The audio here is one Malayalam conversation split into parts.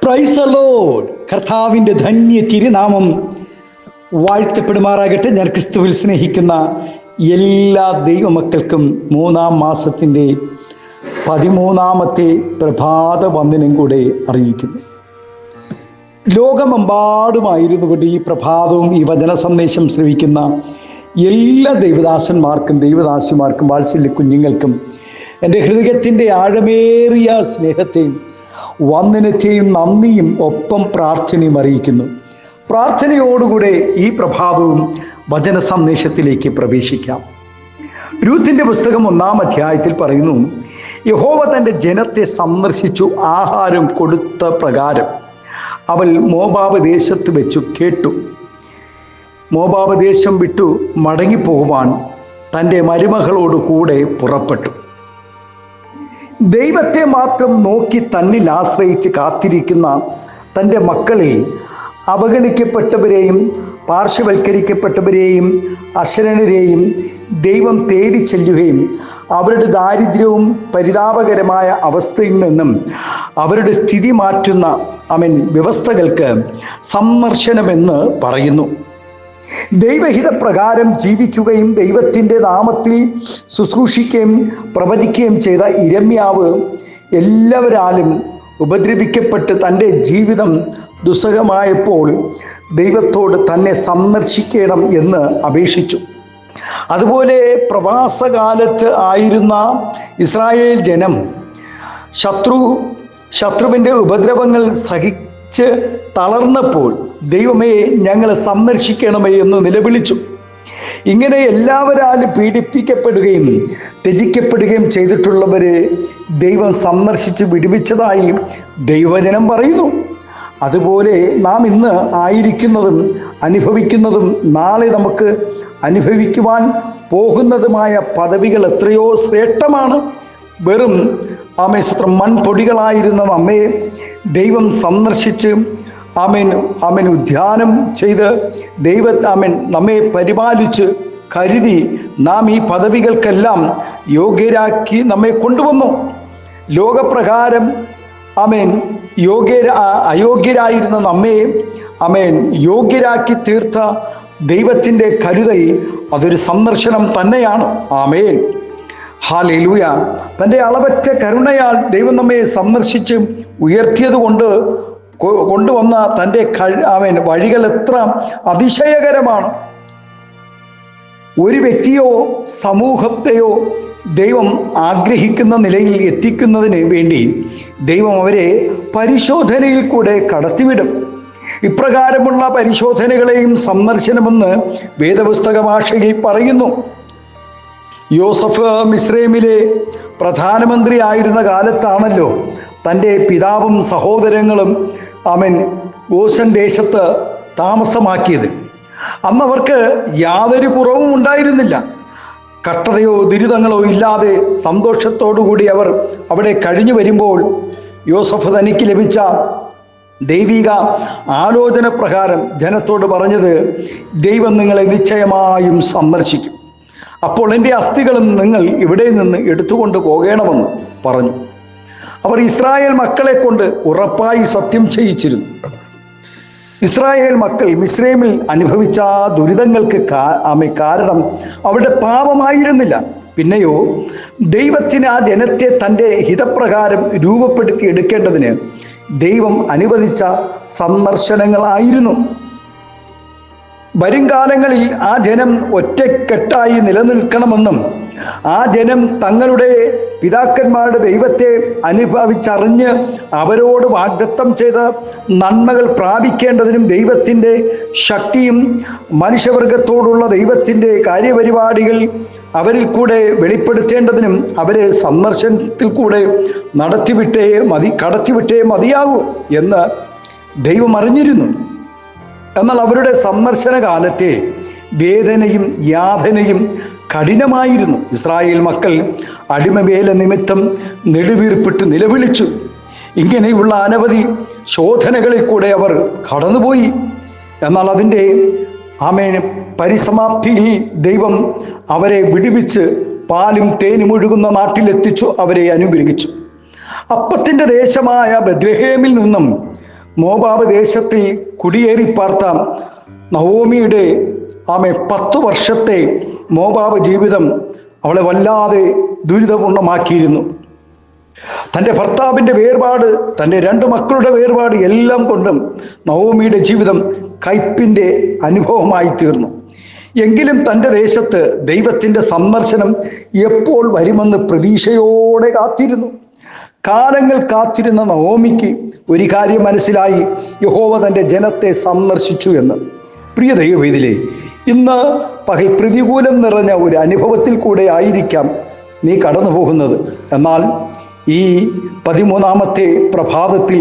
Praise the Lord. കർത്താവിൻ്റെ ധന്യ തിരുനാമം വാഴ്ത്തപ്പെടുമാറാകട്ടെ. ഞാൻ ക്രിസ്തുവിൽ സ്നേഹിക്കുന്ന എല്ലാ ദൈവമക്കൾക്കും 3-ാം മാസത്തിൻ്റെ 13-ാമത്തെ പ്രഭാത വന്ദനം കൂടെ അറിയിക്കുന്നു. ലോകമെമ്പാടുമായിരുന്നു കൊണ്ട് ഈ പ്രഭാതവും ഈ വചന സന്ദേശം ശ്രവിക്കുന്ന എല്ലാ ദൈവദാസന്മാർക്കും ദൈവദാസിമാർക്കും വാത്സല്യ കുഞ്ഞുങ്ങൾക്കും എൻ്റെ ഹൃദയത്തിൻ്റെ ആഴമേറിയ സ്നേഹത്തെയും വന്ദനത്തെയും നന്ദിയും ഒപ്പം പ്രാർത്ഥനയും അറിയിക്കുന്നു. പ്രാർത്ഥനയോടുകൂടെ ഈ പ്രഭാതവും വചന സന്ദേശത്തിലേക്ക് പ്രവേശിക്കാം. രൂത്തിന്റെ പുസ്തകം 1-ാം അധ്യായത്തിൽ പറയുന്നു, യഹോവ തൻ്റെ ജനത്തെ സന്ദർശിച്ചു ആഹാരം കൊടുത്ത പ്രകാരം അവൾ മോവാബ് ദേശത്ത് വെച്ചു കേട്ടു. മോവാബ് ദേശം വിട്ടു മടങ്ങിപ്പോകുവാൻ തൻ്റെ മരുമകളോട് കൂടെ പുറപ്പെട്ടു. ദൈവത്തെ മാത്രം നോക്കി തന്നിൽ ആശ്രയിച്ച് കാത്തിരിക്കുന്ന തൻ്റെ മക്കളിൽ അവഗണിക്കപ്പെട്ടവരെയും പാർശ്വവൽക്കരിക്കപ്പെട്ടവരെയും അശരണരെയും ദൈവം തേടി ചെല്ലുകയും അവരുടെ ദാരിദ്ര്യവും പരിതാപകരമായ അവസ്ഥയിൽ നിന്നും അവരുടെ സ്ഥിതി മാറ്റുന്ന വ്യവസ്ഥകൾക്ക് സന്ദർശനമെന്ന് പറയുന്നു. ദൈവഹിതപ്രകാരം ജീവിക്കുകയും ദൈവത്തിൻ്റെ നാമത്തിൽ ശുശ്രൂഷിക്കുകയും പ്രവചിക്കുകയും ചെയ്ത ഇരമ്യാവ് എല്ലാവരാലും ഉപദ്രവിക്കപ്പെട്ട് തൻ്റെ ജീവിതം ദുസ്സഹമായപ്പോൾ ദൈവത്തോട് തന്നെ സന്ദർശിക്കണം എന്ന് അപേക്ഷിച്ചു. അതുപോലെ പ്രവാസകാലത്ത് ആയിരുന്ന ഇസ്രായേൽ ജനം ശത്രുവിൻ്റെ ഉപദ്രവങ്ങൾ സഹിച്ച് തളർന്നപ്പോൾ ദൈവമേ ഞങ്ങളെ സന്ദർശിക്കണമേ എന്ന് നിലവിളിച്ചു. ഇങ്ങനെ എല്ലാവരാലും പീഡിപ്പിക്കപ്പെടുകയും ത്യജിക്കപ്പെടുകയും ചെയ്തിട്ടുള്ളവരെ ദൈവം സന്ദർശിച്ച് വിടുവിച്ചതായി ദൈവജനം പറയുന്നു. അതുപോലെ നാം ഇന്ന് ആയിരിക്കുന്നതും അനുഭവിക്കുന്നതും നാളെ നമുക്ക് അനുഭവിക്കുവാൻ പോകുന്നതുമായ പദവികൾ എത്രയോ ശ്രേഷ്ഠമാണ്. വെറും മൺപൊടികളായിരുന്ന നമ്മെ ദൈവം സന്ദർശിച്ച് ഉദ്ധാനം ചെയ്ത് നമ്മെ പരിപാലിച്ച് കരുതി നാം ഈ പദവികൾക്കെല്ലാം യോഗ്യരാക്കി നമ്മെ കൊണ്ടുവന്നു. ലോകപ്രകാരം അയോഗ്യരായിരുന്ന നമ്മെ യോഗ്യരാക്കി തീർത്ത ദൈവത്തിൻ്റെ കരുതൽ അതൊരു സന്ദർശനം തന്നെയാണ്. ആമേൻ, ഹല്ലേലൂയ. തൻ്റെ അളവറ്റ കരുണയാൽ ദൈവം നമ്മെ സന്ദർശിച്ച് ഉയർത്തിയത് കൊണ്ടുവന്ന തൻ്റെ വഴികൾ എത്ര അതിശയകരമാണ്. ഒരു വ്യക്തിയോ സമൂഹത്തെയോ ദൈവം ആഗ്രഹിക്കുന്ന നിലയിൽ എത്തിക്കുന്നതിന് വേണ്ടി ദൈവം അവരെ പരിശോധനയിൽ കൂടെ കടത്തിവിടും. ഇപ്രകാരമുള്ള പരിശോധനകളെയും സന്ദർശനമെന്ന് വേദപുസ്തക ഭാഷയിൽ പറയുന്നു. യോസഫ് മിസ്രൈമിലെ പ്രധാനമന്ത്രി ആയിരുന്ന കാലത്താണല്ലോ തൻ്റെ പിതാവും സഹോദരങ്ങളും ഗോശൻ ദേശത്ത് താമസമാക്കിയത്. അന്നവർക്ക് യാതൊരു കുറവും ഉണ്ടായിരുന്നില്ല. കഷ്ടതയോ ദുരിതങ്ങളോ ഇല്ലാതെ സന്തോഷത്തോടുകൂടി അവർ അവിടെ കഴിഞ്ഞു വരുമ്പോൾ യോസഫ് തനിക്ക് ലഭിച്ച ദൈവിക ആലോചന പ്രകാരം ജനത്തോട് പറഞ്ഞത്, ദൈവം നിങ്ങളെ നിശ്ചയമായും സന്ദർശിക്കും. അപ്പോൾ എൻ്റെ അസ്ഥികളും നിങ്ങൾ ഇവിടെ നിന്ന് എടുത്തുകൊണ്ട് പോകണമെന്ന് പറഞ്ഞു. അവർ ഇസ്രായേൽ മക്കളെ കൊണ്ട് ഉറപ്പായി സത്യം ചെയ്യിച്ചിരുന്നു. ഇസ്രായേൽ മക്കൾ മിസ്രൈമിൽ അനുഭവിച്ച ദുരിതങ്ങൾക്ക് കാരണം അവരുടെ പാപമായിരുന്നില്ല. പിന്നെയോ ദൈവത്തിന് ആ ജനത്തെ തൻ്റെ ഹിതപ്രകാരം രൂപപ്പെടുത്തി എടുക്കേണ്ടതിന് ദൈവം അനുവദിച്ച സന്ദർശനങ്ങളായിരുന്നു. വരും കാലങ്ങളിൽ ആ ജനം ഒറ്റക്കെട്ടായി നിലനിൽക്കണമെന്നും ആ ജനം തങ്ങളുടെ പിതാക്കന്മാരുടെ ദൈവത്തെ അനുഭവിച്ചറിഞ്ഞ് അവരോട് വാഗ്ദത്തം ചെയ്ത നന്മകൾ പ്രാപിക്കേണ്ടതിനും ദൈവത്തിൻ്റെ ശക്തിയും മനുഷ്യവർഗത്തോടുള്ള ദൈവത്തിൻ്റെ കാര്യപരിപാടികൾ അവരിൽ കൂടെ വെളിപ്പെടുത്തേണ്ടതിനും അവരെ സന്ദർശനത്തിൽ കൂടെ കടത്തിവിട്ടേ മതിയാകൂ എന്ന് ദൈവം അറിഞ്ഞിരുന്നു. എന്നാൽ അവരുടെ സന്ദർശന കാലത്തെ വേദനയും യാതനയും കഠിനമായിരുന്നു. ഇസ്രായേൽ മക്കൾ അടിമവേല നിമിത്തം നെടുവീർപ്പിട്ട് നിലവിളിച്ചു. ഇങ്ങനെയുള്ള അനവധി ശോധനകളിൽ കൂടെ അവർ കടന്നുപോയി. എന്നാൽ അതിൻ്റെ പരിസമാപ്തിയിൽ ദൈവം അവരെ വിടുവിച്ച് പാലും തേനും ഒഴുകുന്ന നാട്ടിലെത്തിച്ചു അവരെ അനുഗ്രഹിച്ചു. അപ്പത്തിൻ്റെ ദേശമായ ബെത്ലഹേമിൽ നിന്നും മോവാബ് ദേശത്തിൽ കുടിയേറി പാർത്ത നവോമിയുടെ 10 വർഷത്തെ മോവാബ് ജീവിതം അവളെ വല്ലാതെ ദുരിതപൂർണമാക്കിയിരുന്നു. തൻ്റെ ഭർത്താവിൻ്റെ വേർപാട്, തൻ്റെ 2 മക്കളുടെ വേർപാട് എല്ലാം കൊണ്ടും നവോമിയുടെ ജീവിതം കയ്പിൻ്റെ അനുഭവമായി തീർന്നു. എങ്കിലും തൻ്റെ ദേശത്ത് ദൈവത്തിൻ്റെ സന്ദർശനം എപ്പോൾ വരുമെന്ന് പ്രതീക്ഷയോടെ കാത്തിരുന്നു. കാലങ്ങൾ കാത്തിരുന്ന നവോമിക്ക് ഒരു കാര്യം മനസ്സിലായി: യഹോവ തൻ്റെ ജനത്തെ സന്ദർശിച്ചു എന്ന്. പ്രിയ ദൈവവേദിയിലെ, ഇന്ന് പകൽ പ്രതികൂലം നിറഞ്ഞ ഒരു അനുഭവത്തിൽ കൂടെ ആയിരിക്കാം നീ കടന്നു പോകുന്നത്. എന്നാൽ ഈ 13-ാമത്തെ പ്രഭാതത്തിൽ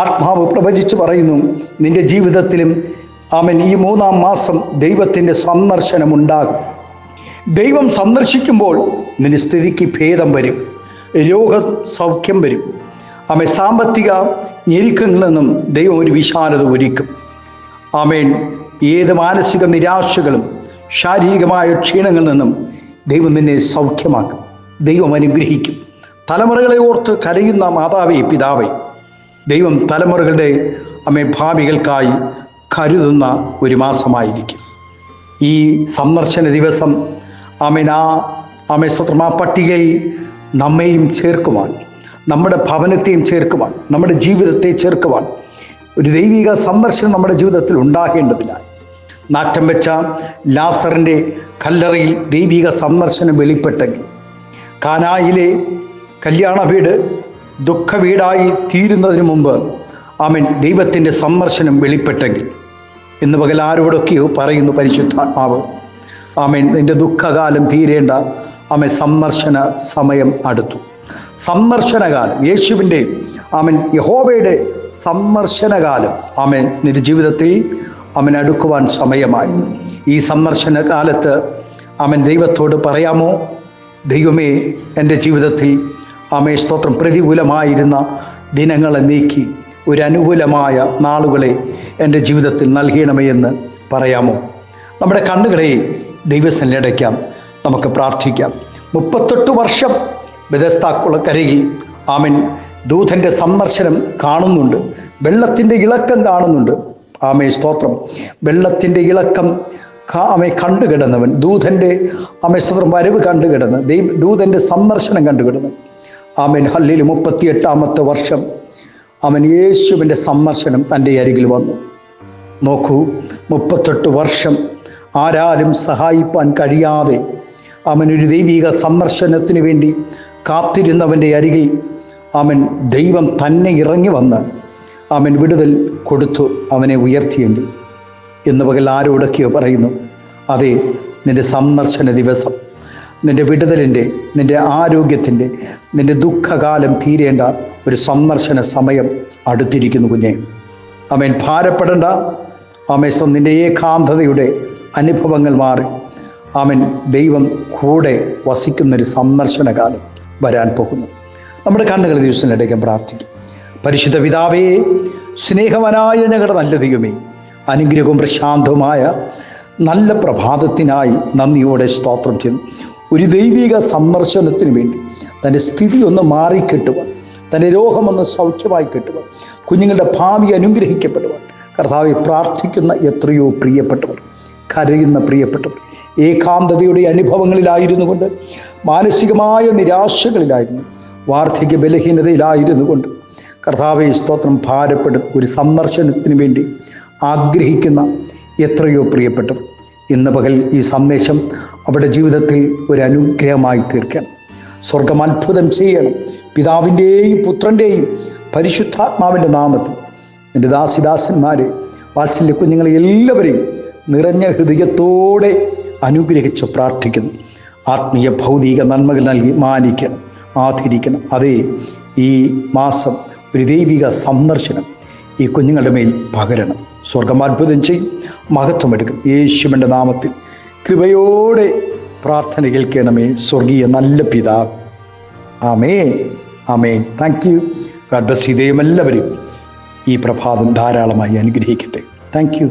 ആത്മാവ് പ്രവചിച്ചു പറയുന്നു, നിന്റെ ജീവിതത്തിലും ഈ 3-ാം മാസം ദൈവത്തിൻ്റെ സന്ദർശനമുണ്ടാകും. ദൈവം സന്ദർശിക്കുമ്പോൾ നിന്റെ സ്ഥിതിക്ക് ഭേദം വരും, രോഗസൗഖ്യം വരും. സാമ്പത്തിക ഞെരുക്കങ്ങളിൽ നിന്നും ദൈവം ഒരു വിശാലത ഒരുക്കും. ഏത് മാനസിക നിരാശകളും ശാരീരികമായ ക്ഷീണങ്ങളിൽ നിന്നും ദൈവം നിന്നെ സൗഖ്യമാക്കും, ദൈവം അനുഗ്രഹിക്കും. തലമുറകളെ ഓർത്ത് കരയുന്ന മാതാവേ, പിതാവേ, ദൈവം തലമുറകളുടെ ഭാവികൾക്കായി കരുതുന്ന ഒരു മാസമായിരിക്കും ഈ സന്ദർശന ദിവസം. ആ പട്ടികയിൽ നമ്മെയും ചേർക്കുവാൻ, നമ്മുടെ ഭവനത്തെയും ചേർക്കുവാൻ, നമ്മുടെ ജീവിതത്തെ ചേർക്കുവാൻ ഒരു ദൈവിക സന്ദർശനം നമ്മുടെ ജീവിതത്തിൽ ഉണ്ടാകേണ്ടതിനായി നാറ്റം വെച്ച ലാസറിൻ്റെ കല്ലറയിൽ ദൈവിക സന്ദർശനം വെളിപ്പെട്ടെങ്കിൽ, കാനായിലെ കല്യാണ വീട് ദുഃഖ വീടായി തീരുന്നതിന് മുമ്പ് ദൈവത്തിൻ്റെ സന്ദർശനം വെളിപ്പെട്ടെങ്കിൽ, ഇന്ന് പകൽ ആരോടൊക്കെയോ പറയുന്നു പരിശുദ്ധാത്മാവ്, നിൻ്റെ ദുഃഖകാലം തീരേണ്ട സന്ദർശന സമയം അടുത്തു. സന്ദർശനകാലം, യേശുവിൻ്റെ യഹോവയുടെ സന്ദർശനകാലം നിന്റെ ജീവിതത്തിൽ അടുക്കുവാൻ സമയമായി. ഈ സന്ദർശന കാലത്ത് ദൈവത്തോട് പറയാമോ: ദൈവമേ, എൻ്റെ ജീവിതത്തിൽ സ്തോത്രം, പ്രതികൂലമായിരുന്ന ദിനങ്ങളെ നീക്കി ഒരു അനുകൂലമായ നാളുകളെ എൻ്റെ ജീവിതത്തിൽ നൽകണമേ എന്ന് പറയാമോ? നമ്മുടെ കണ്ണുകളെ ദൈവസന്നിധിയിലടയ്ക്കാം, നമുക്ക് പ്രാർത്ഥിക്കാം. 38 വർഷം ബെഥസ്ദാ കുളക്കരയിൽ ദൂതൻ്റെ സന്ദർശനം കാണുന്നുണ്ട്, വെള്ളത്തിൻ്റെ ഇളക്കം കാണുന്നുണ്ട്. സ്തോത്രം, വെള്ളത്തിൻ്റെ ഇളക്കം കണ്ടുകിടന്നവൻ, ദൂതൻ്റെ സ്തോത്രം വരവ് കണ്ടുകിടന്ന്, ദൂതൻ്റെ സന്ദർശനം കണ്ടുകിടന്നു. ഹല്ലേലൂയ. 38-ാമത്തെ വർഷം യേശുവിൻ്റെ സന്ദർശനം തൻ്റെ അരികിൽ വന്നു. നോക്കൂ, 38 വർഷം ആരാലും സഹായിപ്പാൻ കഴിയാതെ ഒരു ദൈവിക സന്ദർശനത്തിന് വേണ്ടി കാത്തിരുന്നവൻ്റെ അരികിൽ ദൈവം തന്നെ ഇറങ്ങി വന്ന് വിടുതൽ കൊടുത്തു അവനെ ഉയർത്തിയെങ്കിൽ, ഇന്ന് പകൽ ആരോടൊക്കെയോ പറയുന്നു: അതെ, നിൻ്റെ സന്ദർശന ദിവസം, നിൻ്റെ വിടുതലിൻ്റെ, നിൻ്റെ ആരോഗ്യത്തിൻ്റെ, നിൻ്റെ ദുഃഖകാലം തീരേണ്ട ഒരു സന്ദർശന സമയം അടുത്തിരിക്കുന്നു കുഞ്ഞെ. ഭാരപ്പെടേണ്ട. നിൻ്റെ ഏകാന്തതയുടെ അനുഭവങ്ങൾ മാറി ദൈവം കൂടെ വസിക്കുന്നൊരു സന്ദർശന കാലം വരാൻ പോകുന്നു. നമ്മുടെ കണ്ണുകൾ ദിവസത്തിനിടയ്ക്ക് പ്രാർത്ഥിക്കും. പരിശുദ്ധ പിതാവേ, സ്നേഹവനായ ഞങ്ങളുടെ നല്ല ദൈവമേ, അനുഗ്രഹവും പ്രശാന്തവുമായ നല്ല പ്രഭാതത്തിനായി നന്ദിയോടെ സ്തോത്രം ചെയ്യുന്നു. ഒരു ദൈവിക സന്ദർശനത്തിന് വേണ്ടി തൻ്റെ സ്ഥിതി ഒന്ന് മാറിക്കിട്ടുവാൻ, തൻ്റെ രോഗമൊന്ന് സൗഖ്യമായി കിട്ടുവാൻ, കുഞ്ഞുങ്ങളുടെ ഭാവി അനുഗ്രഹിക്കപ്പെടുവാൻ കർത്താവെ പ്രാർത്ഥിക്കുന്ന എത്രയോ പ്രിയപ്പെട്ടവർ, കരയുന്ന പ്രിയപ്പെട്ടവർ, ഏകാന്തതയുടെ അനുഭവങ്ങളിലായിരുന്നു കൊണ്ട്, മാനസികമായ നിരാശകളിലായിരുന്നു, വാർദ്ധക്യ ബലഹീനതയിലായിരുന്നു കൊണ്ട് കർത്താവെ സ്തോത്രം ഭാരപ്പെടുന്ന ഒരു സന്ദർശനത്തിന് വേണ്ടി ആഗ്രഹിക്കുന്ന എത്രയോ പ്രിയപ്പെട്ടവർ, ഇന്ന് പകൽ ഈ സന്ദേശം അവരുടെ ജീവിതത്തിൽ ഒരു അനുഗ്രഹമായി തീർക്കണം. സ്വർഗം അത്ഭുതം ചെയ്യണം. പിതാവിൻ്റെയും പുത്രൻ്റെയും പരിശുദ്ധാത്മാവിൻ്റെ നാമത്തിൽ എൻ്റെ ദാസിദാസന്മാരെ, വാത്സല്യ കുഞ്ഞുങ്ങളെ എല്ലാവരെയും നിറഞ്ഞ ഹൃദയത്തോടെ അനുഗ്രഹിച്ച് പ്രാർത്ഥിക്കുന്നു. ആത്മീയ ഭൗതിക നന്മകൾ നൽകി മാനിക്കണം, ആദരിക്കണം. അതേ, ഈ മാസം ഒരു ദൈവിക സന്ദർശനം ഈ കുഞ്ഞുങ്ങളുടെ മേൽ പകരണം. സ്വർഗം അത്ഭുതം ചെയ്യും, മഹത്വമെടുക്കും. യേശുവിൻ്റെ നാമത്തിൽ കൃപയോടെ പ്രാർത്ഥന കേൾക്കണമേ സ്വർഗീയ നല്ല പിതാവ്. ആമേൻ, ആമേൻ. Thank you. God bless you. ദൈവം എല്ലാവരും ഈ പ്രഭാതം ധാരാളമായി അനുഗ്രഹിക്കട്ടെ. Thank U.